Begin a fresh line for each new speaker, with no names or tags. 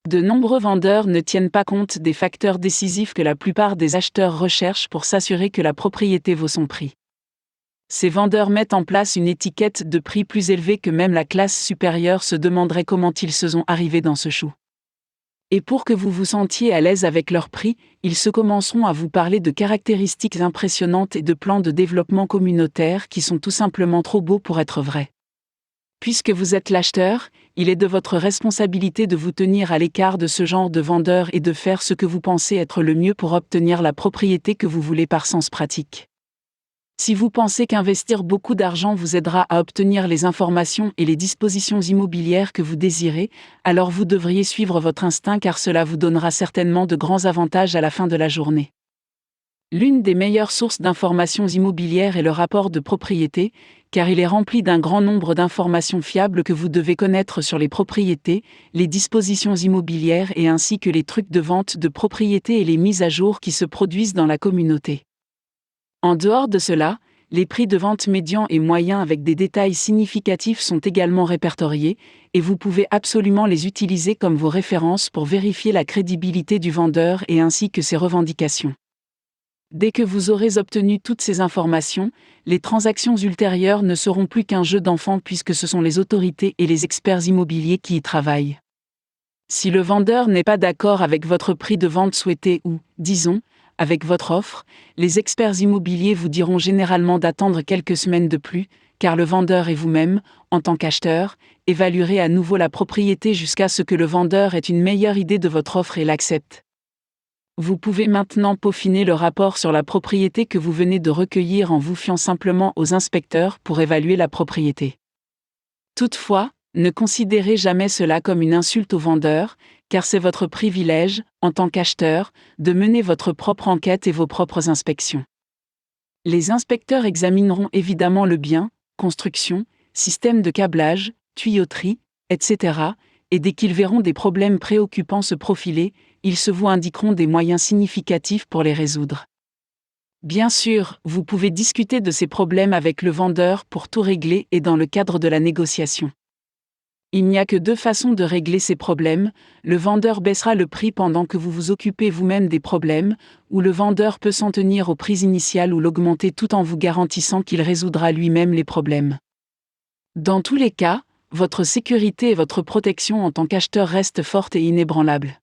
De nombreux vendeurs ne tiennent pas compte des facteurs décisifs que la plupart des acheteurs recherchent pour s'assurer que la propriété vaut son prix. Ces vendeurs mettent en place une étiquette de prix plus élevée que même la classe supérieure se demanderait comment ils se sont arrivés dans ce chou. Et pour que vous vous sentiez à l'aise avec leur prix, ils se commenceront à vous parler de caractéristiques impressionnantes et de plans de développement communautaire qui sont tout simplement trop beaux pour être vrais. Puisque vous êtes l'acheteur, il est de votre responsabilité de vous tenir à l'écart de ce genre de vendeurs et de faire ce que vous pensez être le mieux pour obtenir la propriété que vous voulez par sens pratique. Si vous pensez qu'investir beaucoup d'argent vous aidera à obtenir les informations et les dispositions immobilières que vous désirez, alors vous devriez suivre votre instinct car cela vous donnera certainement de grands avantages à la fin de la journée. L'une des meilleures sources d'informations immobilières est le rapport de propriété, car il est rempli d'un grand nombre d'informations fiables que vous devez connaître sur les propriétés, les dispositions immobilières et ainsi que les trucs de vente de propriété et les mises à jour qui se produisent dans la communauté. En dehors de cela, les prix de vente médians et moyens avec des détails significatifs sont également répertoriés, et vous pouvez absolument les utiliser comme vos références pour vérifier la crédibilité du vendeur et ainsi que ses revendications. Dès que vous aurez obtenu toutes ces informations, les transactions ultérieures ne seront plus qu'un jeu d'enfant puisque ce sont les autorités et les experts immobiliers qui y travaillent. Si le vendeur n'est pas d'accord avec votre prix de vente souhaité ou, disons, avec votre offre, les experts immobiliers vous diront généralement d'attendre quelques semaines de plus, car le vendeur et vous-même, en tant qu'acheteur, évaluerez à nouveau la propriété jusqu'à ce que le vendeur ait une meilleure idée de votre offre et l'accepte. Vous pouvez maintenant peaufiner le rapport sur la propriété que vous venez de recueillir en vous fiant simplement aux inspecteurs pour évaluer la propriété. Toutefois, ne considérez jamais cela comme une insulte au vendeur, car c'est votre privilège, en tant qu'acheteur, de mener votre propre enquête et vos propres inspections. Les inspecteurs examineront évidemment le bien, construction, système de câblage, tuyauterie, etc., et dès qu'ils verront des problèmes préoccupants se profiler, ils se vous indiqueront des moyens significatifs pour les résoudre. Bien sûr, vous pouvez discuter de ces problèmes avec le vendeur pour tout régler et dans le cadre de la négociation. Il n'y a que deux façons de régler ces problèmes, le vendeur baissera le prix pendant que vous vous occupez vous-même des problèmes, ou le vendeur peut s'en tenir au prix initial ou l'augmenter tout en vous garantissant qu'il résoudra lui-même les problèmes. Dans tous les cas, votre sécurité et votre protection en tant qu'acheteur restent fortes et inébranlables.